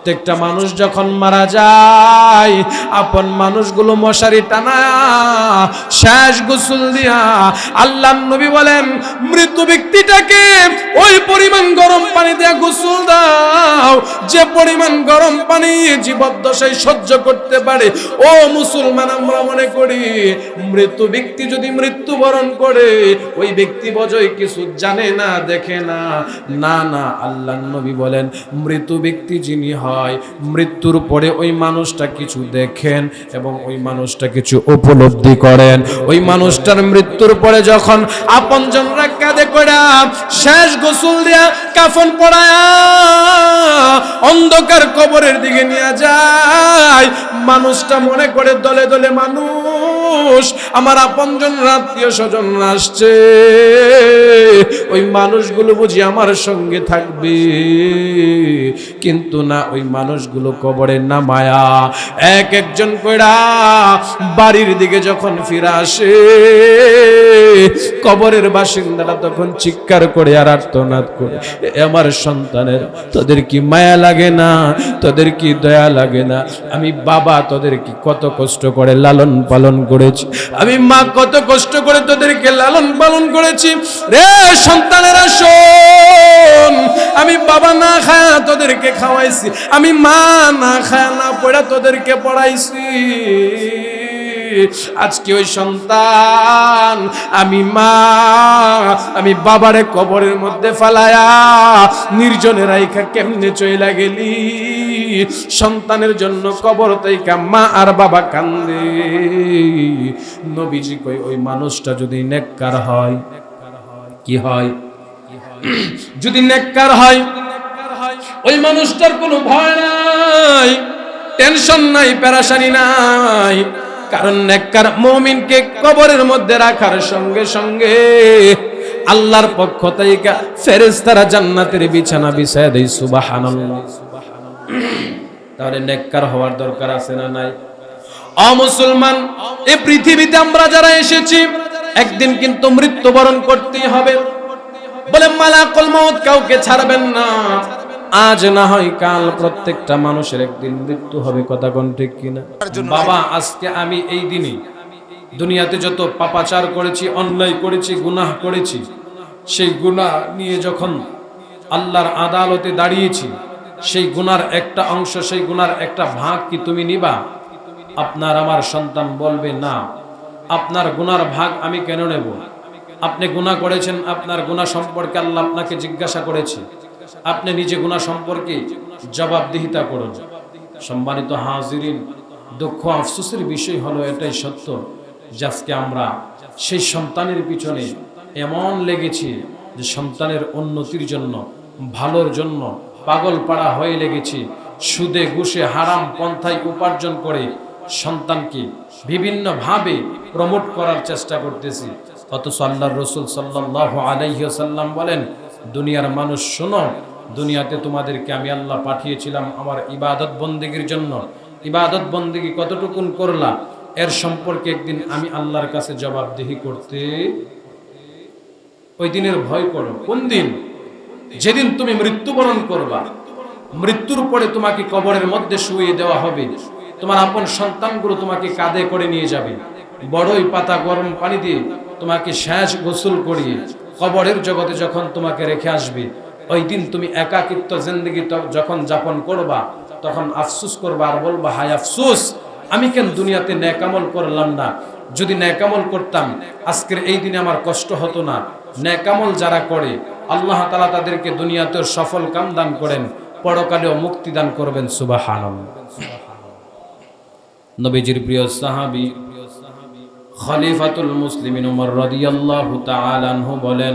প্রত্যেকটা মানুষ যখন মারা যায় আপন মানুষগুলো মশারি টানা শেষ গোসল দিয়া আল্লাহর নবী বলেন মৃত ব্যক্তিটাকে ওই পরিমাণ গরম পানি দিয়া গোসল দাও যে পরিমাণ গরম পানি জীবদ্দশায় সহ্য করতে পারে। ও মুসলমান, আমরা মনে করি মৃত ব্যক্তি যদি মৃত্যুবরণ করে ওই ব্যক্তি বোঝই কিছু জানে না, দেখে না। না না, আল্লাহর নবী বলেন মৃত ব্যক্তি যিনি হয় মৃত্যুর পরে ওই মানুষটা কিছু দেখেন এবং ওই মানুষটা কিছু উপলব্ধি করেন। ওই মানুষটার মৃত্যুর পরে যখন আপনজনরা কাঁধে করে শেষ গোসল দিয়া কাফন পড়ায়া অন্ধকার কবরের দিকে নিয়ে যায়, মানুষটা মনে করে দলে দলে মানুষ, আমার আপনজন আত্মীয় স্বজন আসছে, ওই মানুষগুলো বুঝি আমার সঙ্গে থাকবে। কিন্তু না, ওই মানুষগুলো কবরে নামায়া এক একজন কইরা বাড়ির দিকে যখন ফিরে আসে, কবরের বাসিন্দারা তখন চিৎকার করে আর আর্তনাদ করে, আমার সন্তানের তোদের কি মায়া লাগে না, তোদের কি দয়া লাগে না? আমি বাবা তোদেরকে কত কষ্ট করে লালন পালন করেছি, আমি মা কত কষ্ট করে তোদেরকে লালন পালন করেছি রে সন্তানেরা শোন, আমি বাবা না খায়া তোদেরকে খাওয়াইছি, আমি মা না খায়া না পড়া তোদেরকে পড়াইছি। আজকে ওই সন্তান আমি মা আমি বাবারে কবরের মধ্যে ফালায়া নির্জনে রাইখা কেমনে চইলা গেলি। সন্তানের জন্য কবর তাইকা মা আর বাবা কান্দে। নবীজি কই ওই মানুষটা যদি নেককার হয়, কি হয়? যদি নেককার হয় ওই মানুষটার কোনো ভয় নাই, টেনশন নাই, পেরেশানি নাই। কারণ নেককার মুমিনকে কবরের মধ্যে রাখার সঙ্গে সঙ্গে আল্লাহর পক্ষ থেকে ফেরেশতারা জান্নাতের বিছানা বিছায় দেয়। সুবহানাল্লাহ। তাহলে নেককার হওয়ার দরকার আছে না নাই? ও মুসলমান, এই পৃথিবীতে আমরা যারা এসেছি একদিন কিন্তু মৃত্যুবরণ করতেই হবে। বলে মালাকুল মউত কাউকে ছাড়বেন না। আজ না হয় কাল প্রত্যেকটা মানুষের একদিন মৃত্যু হবে। কথা কোন ঠিক কিনা? বাবা, আজকে আমি এই দিনে দুনিয়াতে যত পাপাচার করেছি, অন্যায় করেছি, গুনাহ করেছি, সেই গুনাহ নিয়ে যখন আল্লাহর আদালতে দাঁড়িয়েছি, সেই গুনার একটা অংশ, সেই গুনার একটা ভাগ কি তুমি নিবা? আপনার আমার সন্তান বলবে না, আপনার গুনার ভাগ আমি কেন নেব? আপনি গুনাহ করেছেন, আপনার গুনাহ সম্পর্কে আল্লাহ আপনাকে জিজ্ঞাসা করেছে, আপনি নিজে গুনাহ সম্পর্কে জবাবদিহিতা করুন। সম্মানিত হাজিরিন, দুঃখ আফসোসের বিষয় হলো এটাই সত্য যে আজকে আমরা সেই সন্তানের পিছনে এমন লেগেছি যে সন্তানের উন্নতির জন্য, ভালোর জন্য পাগল পাড়া হয়ে লেগেছি। সুদে ঘুষে হারাম পন্থায় উপার্জন করে সন্তানকে বিভিন্নভাবে প্রমোট করার চেষ্টা করতেছি। অথচ আল্লাহর রাসূল সাল্লাল্লাহু আলাইহি ওয়াসাল্লাম বলেন, দুনিয়ার মানুষ শোনো, দুনিয়াতে তোমাদেরকে আমি আল্লাহ পাঠিয়েছিলাম আমার ইবাদত বন্দেগীর জন্য। ইবাদত বন্দেগী কতটুকুন করলা এর সম্পর্কে একদিন আমি আল্লাহর কাছে জবাবদিহি করতে। ওই দিনের ভয় করো। কোন দিন? যেদিন তুমি মৃত্যুবরণ করবা, মৃত্যুর পরে তোমাকে কবরের মধ্যে শুইয়ে দেওয়া হবে, তোমার আপন সন্তানগুলো তোমাকে কাঁধে করে নিয়ে যাবে, বড়ই পাতা গরম পানি দিয়ে তোমাকে শেষ গোসল করিয়ে কবরের জগতে যখন তোমাকে রেখে আসবে, ওই দিন তুমি একাকিত্ব জিন্দেগি যখন যাপন করবা, তখন আফসোস করবা আর বলবা, হায় আফসোস, আমি কেন দুনিয়াতে নেকামল করলাম না। যদি নেকামল করতাম আজকের এই দিনে আমার কষ্ট হতো না। নেকামল যারা করে আল্লাহ তাআলা তাদেরকে দুনিয়াতেও সফল কাম দান করেন, পরকালেও মুক্তি দান করবেন। সুবহানাল্লাহ। নবীজির প্রিয় সাহাবী খলিফাতুল মুসলিমিন ওমর রাদিয়াল্লাহু তাআলা আনহু বলেন,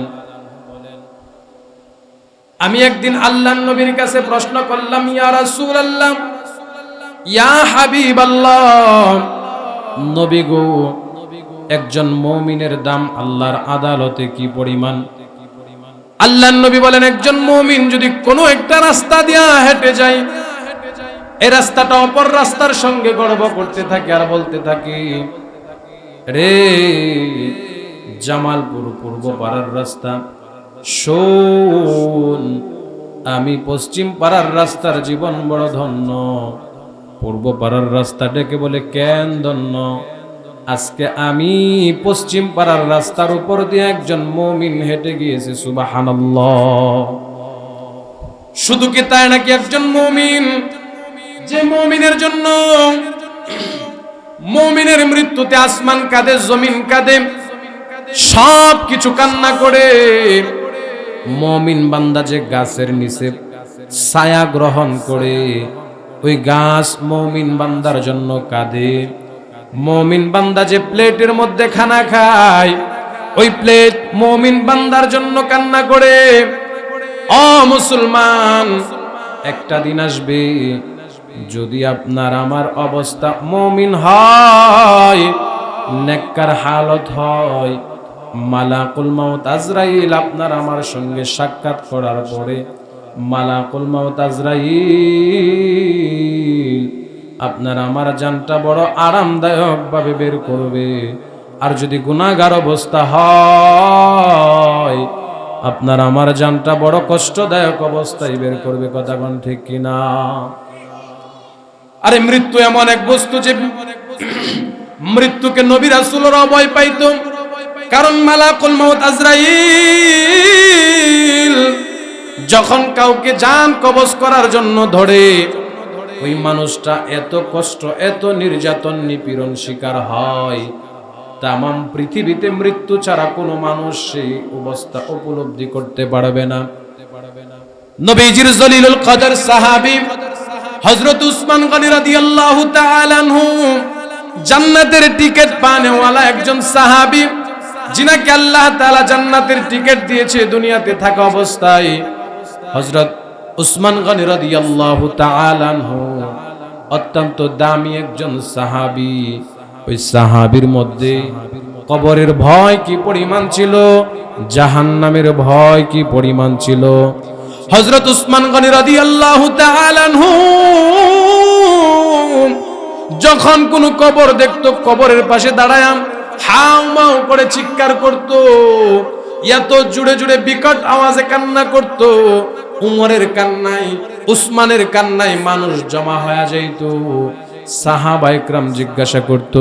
আমি একদিন আল্লাহর নবীর কাছে প্রশ্ন করলাম, ইয়া রাসূলুল্লাহ, ইয়া হাবিবাল্লাহ, নবী গো, একজন মুমিনের দাম আল্লাহর আদালতে কি পরিমাণ? আল্লাহর নবী বলেন, একজন মুমিন যদি কোনো একটা রাস্তা দিয়া হেঁটে যায়, এই রাস্তাটা অপর রাস্তার সঙ্গে গড়ব করতে থাকে আর বলতে থাকে, রে জামালপুর পূর্ব পাড়ার রাস্তা, শোন, আমি পশ্চিম পাড়ার রাস্তার জীবন বড় ধন্য, পূর্ব পাড়ার রাস্তাটাকে বলে কেন ধন্য। আজকে আমি পশ্চিম পাড়ার রাস্তার উপর দিয়ে একজন মুমিন হেঁটে গিয়েছে, সুবহানাল্লাহ। শুধু কি তাই নাকি? একজন মুমিন, যে মুমিনের জন্য মুমিনের মৃত্যুতে আসমান কাঁদে, জমিন কাঁদে, সব কিছু কান্না করে। মুমিন বান্দা যে গাছের নিচে ছায়া গ্রহণ করে, ওই গাছ মুমিন বান্দার জন্য কাঁদে। মুমিন বান্দা যে প্লেটের মধ্যে খানা খায়, ওই প্লেট মুমিন বান্দার জন্য কান্না করে। ও মুসলমান, একটা দিন আসবে যদি আপনার আমার অবস্থা মুমিন হয়, নেককার হালত হয়, মালাকুল মাউত আজরাইল আপনার আমার সঙ্গে সাক্ষাৎ করার পরে মালাকুল মাউত আজরাইল আপনার আমার জানটা বড় আরামদায়ক ভাবে বের করবে। আর যদি গুনাহগার অবস্থা হয়, আপনার আমার জানটা বড় কষ্টদায়ক অবস্থায় বের করবে। কথা কোন ঠিক কিনা? আরে মৃত্যু এমন এক বস্তু যে মৃত্যুকে নবী রাসূলরা ভয় পাইত। কারণ মালাকুল মাউত আজরাইল যখন কাউকে জান কবজ করার জন্য ধরে, ওই মানুষটা এত কষ্ট, এত নির্যাতন নিপীড়ন শিকার হয়, তামাম পৃথিবীতে মৃত্যু ছাড়া কোনো মানুষ সেই অবস্থা উপলব্ধি করতে পারবে না। নবীজির জলিলুল কদর সাহাবী হযরত উসমান গনি রাদিয়াল্লাহু তাআলা আনহু, জান্নাতের টিকিট পানেওয়ালা একজন সাহাবী, যিনাকে আল্লাহ তাআলা জান্নাতের টিকিট দিয়েছে দুনিয়াতে থাকা অবস্থায়। হযরত উসমান গনি রাদিয়াল্লাহু তাআলা আনহু অত্যন্ত দামি একজন সাহাবী। ওই সাহাবীর মধ্যে কবরের ভয় কি পরিমাণ ছিল, জাহান্নামের ভয় কি পরিমাণ ছিল। হযরত উসমান গনি রাদিয়াল্লাহু তাআলা আনহু যখন কোন কবর দেখত, কবরের পাশে দাঁড়ায় হাউ মাউ করে চিৎকার করত, এত জুড়ে জুড়ে বিকট আওয়াজে কান্না করত। উমরের কান্নায়, উসমানের কান্নায় মানুষ জমা হয়ে যাইত। সাহাবায়ে কেরাম জিজ্ঞাসা করত,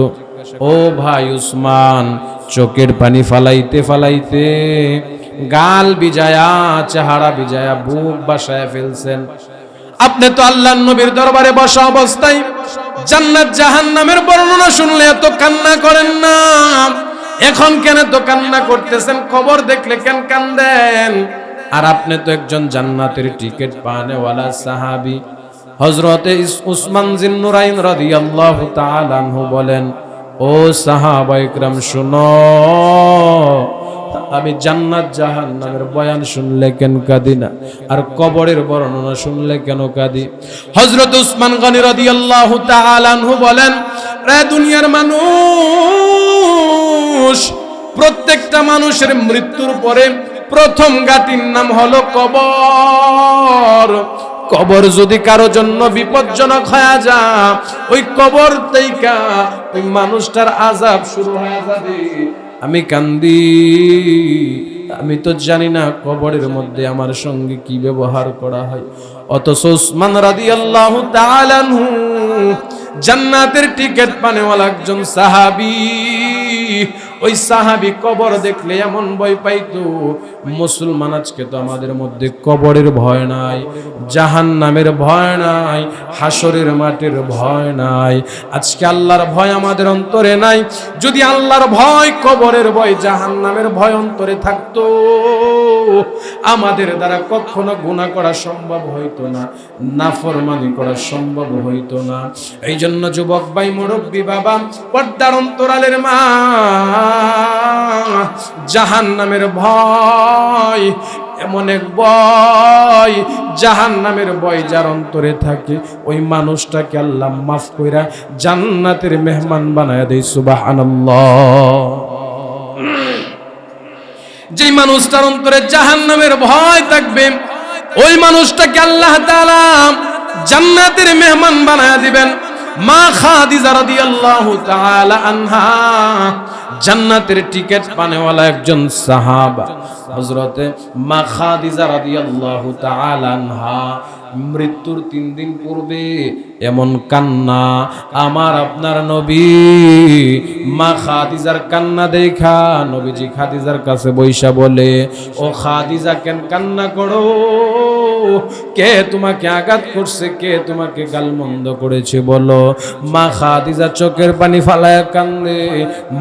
ও ভাই উসমান, চোখের পানি ফালাইতে ফালাইতে গাল বিজায়া, চেহারা বিজায়া, বুক বাসায় ফেলছেন, আপনি তো আল্লাহর নবীর দরবারে বসা অবস্থায় জান্নাত জাহান্নামের বর্ণনা শুনলে এত কান্না করেন না, এখন কেন তো কান্না করতেছেন? কবর দেখলে কেন কান্দেন? আর আপনি তো একজন জান্নাতের টিকিট পানেওয়ালা সাহাবী। হযরতে উসমান জিন্নুরাইন রাদিয়াল্লাহু তাআলা আনহু বলেন, ও সাহাবায়ে কেরাম শুনো, আমি জান্নাত জাহান্নামের বয়ান শুনলে কেন কাঁদি না, আর কবরের বর্ণনা শুনলে কেন কাঁদি? হযরত উসমান গনি রাদিয়াল্লাহু তাআলা আনহু বলেন, রে দুনিয়ার মানুষ, প্রত্যেকটা মানুষের মৃত্যুর পরে প্রথম ঘাটির নাম হলো কবর। কবর যদি কারো জন্য বিপজ্জনক হয়ে যায়, ওই কবর থেকে ওই মানুষটার আযাব শুরু হয়ে যাবে। আমি কান্দি, আমি তো জানি না কবরের মধ্যে আমার সঙ্গে কি ব্যবহার করা হয়। অথচ উসমান রাদিয়াল্লাহু তাআলা আনহু জান্নাতের টিকিট পানেওয়ালা একজন সাহাবী। ওই সাহাবী কবর দেখলে এমন ভয় পাইতো। মুসলমান আজকে তো আমাদের মধ্যে কবরের ভয় নাই, জাহান্নামের ভয় নাই, হাসরের মাঠের ভয় নাই। আজকে আল্লাহর ভয় আমাদের অন্তরে নাই। যদি আল্লাহর ভয়, কবরের ভয়, জাহান্নামের ভয় অন্তরে থাকতো, আমাদের দ্বারা কখনো গুনাহ করা সম্ভব হইতো না, নাফরমানি করা সম্ভব হইতো না। এই জন্য যুবক ভাই, মুরব্বী বাবা, পর্দার অন্তরালের মা, জাহান্নামের ভয় এমন এক ভয়, জাহান্নামের ভয় যার অন্তরে থাকে, ওই মানুষটাকে আল্লাহ মাফ কইরা জান্নাতের মেহমান বানায়া দেয়। সুবহানাল্লাহ। যে মানুষটার অন্তরে জাহান্নামের ভয় থাকবে, ওই মানুষটাকে আল্লাহ তাআলা জান্নাতের মেহমান বানায়া দিবেন। মা খাদিজা রাদিয়াল্লাহু তাআলা আনহা জান্নাতের টিকিট পানেওয়ালা একজন সাহাবা হযরতে মা খাদিজা রাদিয়াল্লাহু তাআলা আনহা মৃত্যুর 3 দিন পূর্বে এমন কান্না আমার আপনার নবী মা খাদিজার কান্না দেখা নবীজি খাদিজার কাছে বৈশা বলে, ও খাদিজা কেন কান্না করো? কে তোমাকে আঘাত করছে? কে তোমাকে গালমন্দ করেছে বলো? মা খাদিজা চোখের পানি ফালায় কান্দে।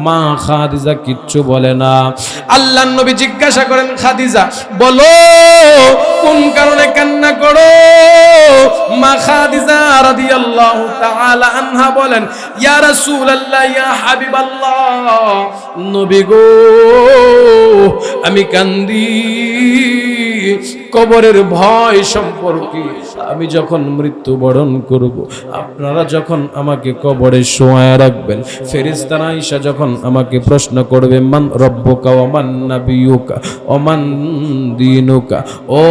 মা খাদিজা কিচ্ছু বলে না। আল্লাহর নবী জিজ্ঞাসা করেন, খাদিজা বলো কোন কারণে কান্না করো? মা খাদিজা রাদিয়াল্লাহু তাআলা আনহা বলেন, ইয়া রাসূলুল্লাহ, ইয়া হাবিবাল্লাহ, নবী গো আমি কান্দি কবরের ভয় সম্পর্কে। আমি যখন মৃত্যুবরণ করব, আপনারা যখন আমাকে কবরে শোয়ায় রাখবেন, ফেরেশতারা আয়েশা যখন আমাকে প্রশ্ন করবে, মান রব্বুকা ওয়া মান নাবিয়ুকা ওয়া মান দীনুকা, ও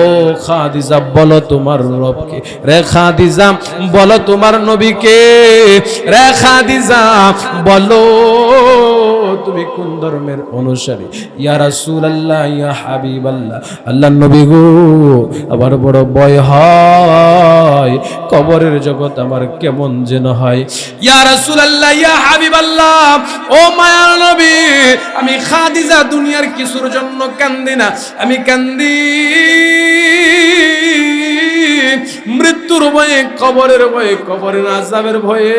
খাদিজা বলো তোমার রবকে, রে খাদিজা বলো তোমার নবীকে, রে খাদিজা বলো তুমি কোন ধর্মের অনুসারী? ইয়া রাসূলুল্লাহ, ইয়া হাবিবাল্লাহ, আল্লাহর নবী গো আমার বড় ভয় হয়, কবরের জগৎ আমার কেমন যেন হয়। ইয়া রাসূলুল্লাহ, ইয়া হাবিবাল্লাহ, ও মায়ার নবী, আমি খাদিজা দুনিয়ার কিছুর জন্য কান্দি না, আমি কান্দি মৃত্যুর ভয়ে, কবরের ভয়ে, কবরের আযাবের ভয়ে।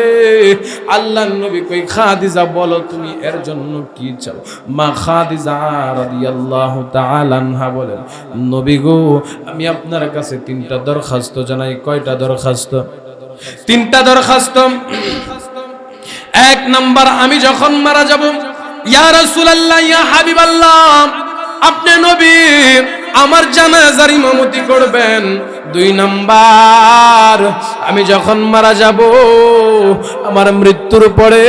আল্লাহর নবী কই, খাদিজা বলো তুমি এর জন্য কি চাও? মা খাদিজা রাদিয়াল্লাহু তাআলা আনহা বলেন, নবী গো আমি আপনার কাছে 3টা দরখাস্ত জানাই। কয়টা দরখাস্ত? 3টা দরখাস্ত। 1 নাম্বার, আমি যখন মারা যাব, ইয়া রাসূলুল্লাহ, ইয়া হাবিবাল্লাহ, আপনি নবী আমার জানাজার ইমামতি করবেন। 2 নাম্বার, আমি যখন মারা যাব, আমার মৃত্যুর পরে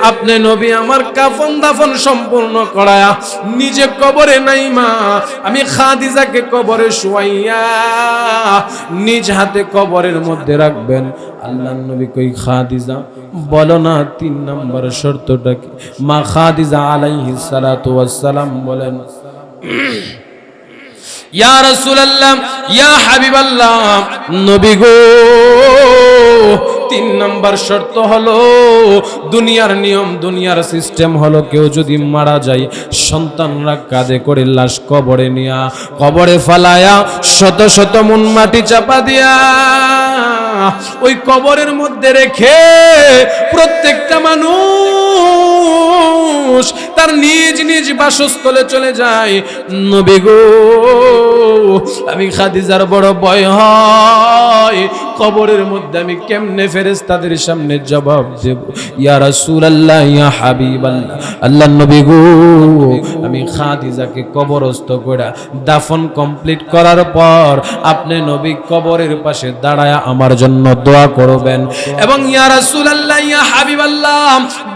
আপনি নবী আমার কাফন দাফন সম্পূর্ণ করায়া নিজে কবরে নাইমা আমি খাদিজাকে কবরে শুয়াইয়া নিজ হাতে কবরের মধ্যে রাখবেন। আল্লাহর নবী কই, খাদিজা বলো না 3 নাম্বার শর্তটা কি? মা খাদিজা আলাইহিস সালাতু ওয়াস সালাম বলেন, ইয়া রাসূলুল্লাহ, ইয়া হাবিবাল্লাহ, নবী গো 3 নাম্বার শর্ত হলো, দুনিয়ার নিয়ম, দুনিয়ার সিস্টেম হলো, কেউ যদি মারা যায় সন্তানরা কাঁধে করে লাশ কবরে নিয়া কবরে ফালায়া শত শত মন মাটি চাপা দিয়া ওই কবরের মধ্যে রেখে প্রত্যেকটা মানুষ তার নিজ নিজ বাসস্থলে চলে যায়। নবী গো আমি খাদিজার বড় ভয় হয়, কবরের মধ্যে আমি কেমনে ফেরেশতাদের সামনে জবাব দেব? ইয়া রাসূলুল্লাহ, ইয়া হাবিবাল্লাহ, আল্লাহর নবী গো আমি খাদিজাকে কবরস্থ করে দাফন কমপ্লিট করার পর আপনি নবী কবরের পাশে দাঁড়ায়া আমার জন্য দোয়া করবেন। এবং ইয়া রাসূলুল্লাহ, ইয়া হাবিবাল্লাহ,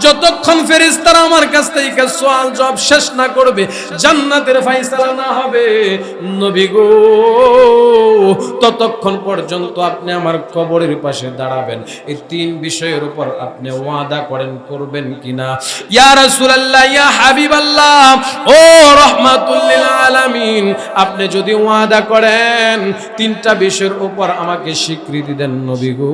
যতক্ষণ ফেরেশতারা আমার কাছ থেকে সওয়াল জবাব শেষ না করবে, জান্নাতের ফয়সালা না হবে, নবী গো ততক্ষণ পর্যন্ত আপনি আমার কবরের পাশে দাঁড়াবেন। এই 3 বিষয়ের উপর আপনি ওয়াদা করেন, করবেন কিনা? ইয়া রাসূলুল্লাহ, ইয়া হাবিবাল্লাহ, ও রাহমাতুল লিল আলামিন, আপনি যদি ওয়াদা করেন 3টা বিষয়ের উপর আমাকে স্বীকৃতি দেন, নবী গো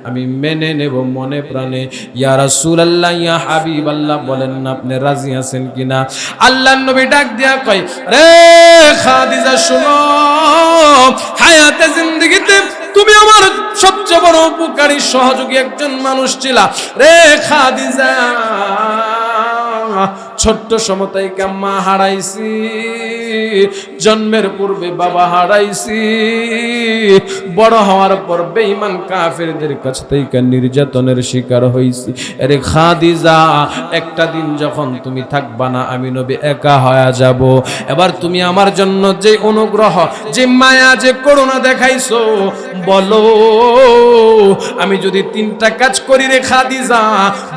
আমি মেনে নেব মনে প্রাণে। ইয়া রাসূলুল্লাহ, ইয়া হাবিবাল্লাহ, বলেন না আপনি রাজি আছেন কিনা? আল্লাহর নবী ডাক দিয়া কয়, রে খাদিজা শুনো, হায়াতে জিন্দেগিতে তুমি আমার সবচেয়ে বড় উপকারী সহযোগী একজন মানুষ ছিলা রে খাদিজা। ছোট্ট সমতায় মা হারাইছি, জন্মের পূর্বে বাবা হারাইছি, বড় হওয়ার পর বেঈমান কাফেরদের কাছ থেকে নির্যাতনের শিকার হইছি। আরে খাদিজা, একটা দিন যখন তুমি থাকবা না, আমি নবী একা হয়ে যাব। এবার তুমি আমার জন্য যে অনুগ্রহ, যে মায়া, যে করুণা দেখাইছো, বলো আমি যদি 3টা কাজ করি রে খাদিজা,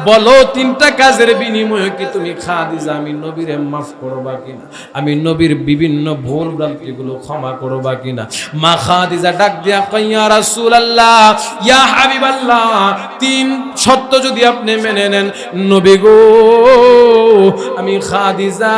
বলো 3টা কাজের বিনিময়ে কি তুমি খাদিজা খাদিজা আমি নবীরে মাফ করবা কিনা, আমি নবীর বিভিন্ন ভুল ভ্রান্তিগুলো ক্ষমা করবা কিনা। মা খাদিজা ডাক দিয়া কই ইয়া রাসূলুল্লাহ, ইয়া হাবিবাল্লাহ, তিন শর্ত যদি আপনি মেনে নেন নবী গো, আমি খাদিজা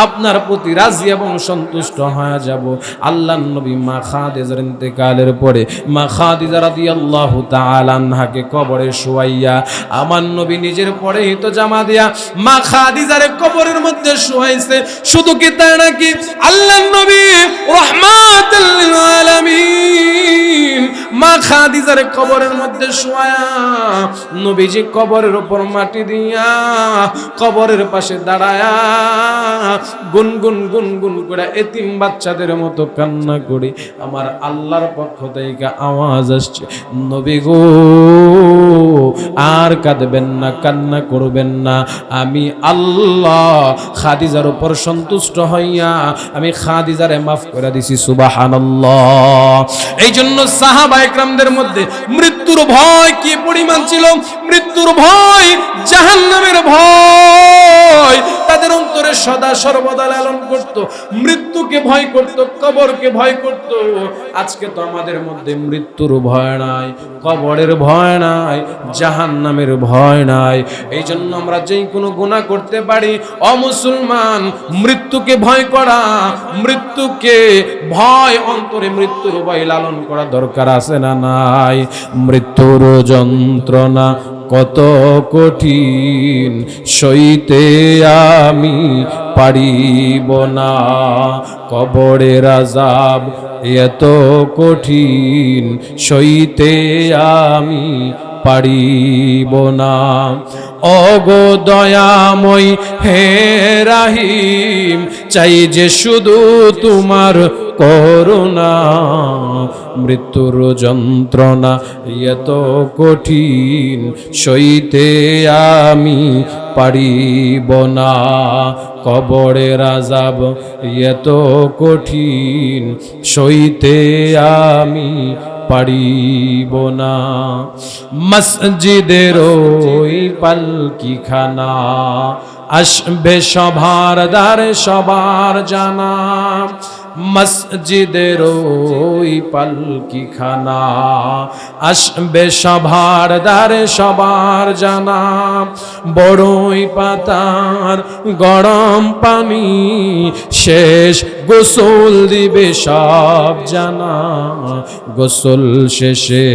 আপনার প্রতি রাজি এবং সন্তুষ্ট হয়ে যাব। আল্লাহর নবী মা খাদিজার ইন্তেকালের পরে মা খাদিজা রাদিয়াল্লাহু তাআলা আনহাকে কবরে শোয়াইয়া আমার নবী নিজের পরে তো জামা দিয়া মা খাদিজারে কবরের মধ্যে শোয়াইছে। শুধু কি তাই নাকি, আল্লাহর নবী রাহমাতুল লিল আলামিন মা খাদিজারে কবরের মধ্যে শোয়া নবীজি কবরের উপর মাটি দিয়া কবরের পাশে দাঁড়ায়া গুনগুন গুনগুন করে এতিম বাচ্চাদের মতো কান্না করে আমার আল্লাহর পক্ষ থেকে আওয়াজ আসছে, নবী গো আর কাঁদবেন না, কান্না করবেন না, আমি আল্লাহ খাদিজার উপর সন্তুষ্ট হইয়া আমি খাদিজারে মাফ করে দিছি। সুবহানাল্লাহ। এই জন্য সাহাবা একরামদের মধ্যে মৃত্যুর ভয় কি পরিমাণ ছিল, মৃত্যুর ভয়, জাহান্নামের ভয় তাদের অন্তরে সদা সর্বদা লালন করত, মৃত্যুকে ভয় করত, কবরকে ভয় করত। আজকে তো আমাদের মধ্যে মৃত্যুর ভয় নাই, কবরের ভয় নাই, জাহান্নামের ভয় নাই। এই জন্য আমরা যেই কোনো গুনাহ করতে পারি, অমুসলমান মৃত্যুকে ভয় করা, মৃত্যুকে ভয়, অন্তরে মৃত্যুর ভয় লালন করা দরকার আছে না নাই? মৃত্যুর যন্ত্রণা কত কঠিন সইতে আমি পারিব না, কবরের আযাব এত কঠিন সইতে আমি পারিব না। ওগো দয়াময় হে রাহিম, চাই যে শুধু তোমার করুণা, মৃত্যুর যন্ত্রণা এত কঠিন সইতে আমি পারিব না, কবরের আযাব এত কঠিন সইতে আমি পারিব না। মসজিদের ওই পালকিখানা আসবে সবার দ্বারে সবার জানা, মসজিদের ওই পালকিখানা আসবে সবার দ্বারে সবার জানা, বড়ই পাতার গরম পানি শেষ গোসল দিবে সব জানা, গোসল শেষে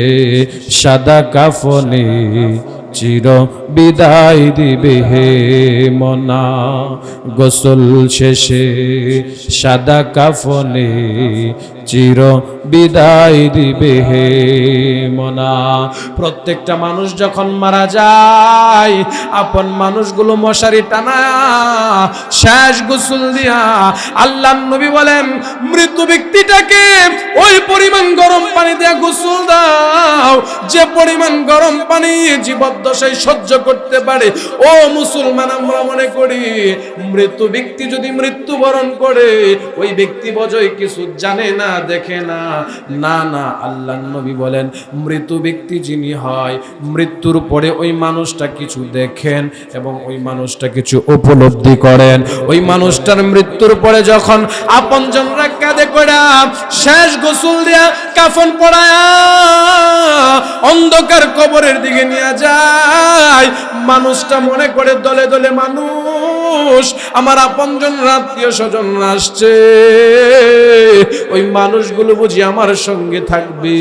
সাদা কাফনে চির বিদায় দিবে হে মনা, গোসল শেষে সাদা কাফনে চির বিদায় দিবে হে মনা। প্রত্যেকটা মানুষ যখন মারা যায়, আপন মানুষগুলো মশারি টানা শেষ গোসল দিয়া আল্লাহর নবী বলেন, মৃত ব্যক্তিটাকে ওই পরিমাণ গরম পানি দিয়া গোসল দাও যে পরিমাণ গরম পানি জীবদ্দশায় সহ্য করতে পারে। ও মুসলমান, আমরা মনে করি মৃত ব্যক্তি যদি মৃত্যুবরণ করে ওই ব্যক্তি বোঝই কিছু জানে না, দেখে না। না না, আল্লাহর নবী বলেন মৃত ব্যক্তি যিনি হয়, মৃত্যুর পরে ওই মানুষটা কিছু দেখেন এবং ওই মানুষটা কিছু উপলব্ধি করেন। ওই মানুষটার মৃত্যুর পরে যখন আপনজনরা কাঁধে করে শেষ গোসল দিয়া কাফন পরায়া অন্ধকার কবরের দিকে নিয়ে যায়, মানুষটা মনে করে দলে দলে মানুষ, আমার আপনজন আত্মীয় স্বজন আসছে, ওই মানুষগুলো বুঝি আমার সঙ্গে থাকবে।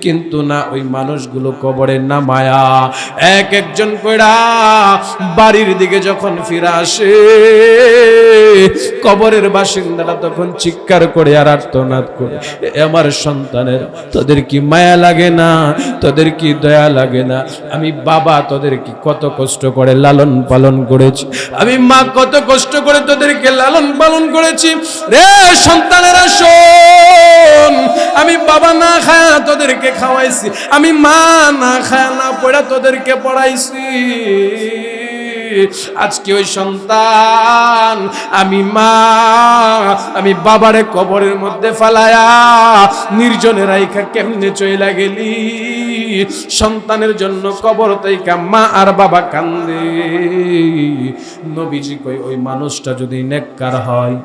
কিন্তু না, ওই মানুষগুলো কবরে নামায়া এক একজন কইরা বাড়ির দিকে যখন ফিরে আসে, কবরের বাসিন্দারা তখন চিৎকার করে আর আর্তনাদ করে, আমার সন্তানের, তোদের কি মায়া লাগে না? তোদের কি দয়া লাগে না? আমি বাবা তোদের কি কত কষ্ট করে লালন পালন করেছি, আমি মা কত কষ্ট করে তোদেরকে লালন পালন করেছি। রে সন্তানেরা শোন, আমি বাবা না খায়া তোদেরকে খাওয়াইছি, আমি মা না খায়া না পড়া তোদেরকে পড়াইছি। আজকে ওই সন্তান, আমি মা, আমি বাবারে কবরের মধ্যে ফালায়া নির্জনে রাইখা কেমনে চইলা গেলি? সন্তানের জন্য কবর থেকে মা আর বাবা কান্দে। নবীজি কই ওই মানুষটা যদি নেককার হয়,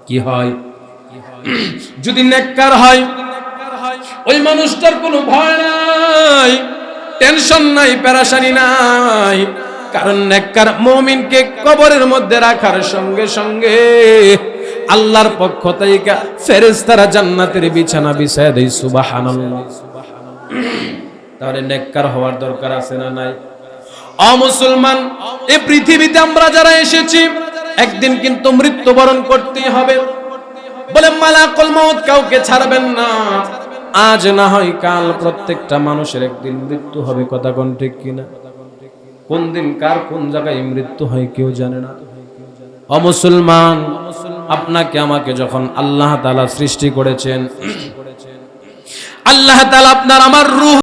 কি হয়? যদি নেককার হয়, ওই মানুষটার কোনো ভয় নাই, টেনশন নাই, পেরেশানি নাই। কারণ নেককার মুমিনকে কবরের মধ্যে রাখার সঙ্গে সঙ্গে আল্লাহর পক্ষ থেকে ফেরেশতারা জান্নাতের বিছানা বিছায় দেয়। সুবহানাল্লাহ। তাহলে নেককার হওয়ার দরকার আছে না নাই? মুসলমান, এই পৃথিবীতে আমরা যারা এসেছি একদিন কিন্তু মৃত্যুবরণ করতেই হবে। বলে মালাকুল মউত কাউকে ছাড়বেন না। আজ না হয় কাল প্রত্যেকটা মানুষের একদিন মৃত্যু হবে। কথা কোন ঠিক কিনা? কোন দিন কার কোন জায়গায় মৃত্যু হয় কেউ জানে না। মুসলমান, আপনাকে আমাকে যখন আল্লাহ তাআলা সৃষ্টি করেছেন, আল্লাহ তাআলা আপনার আমার রূহ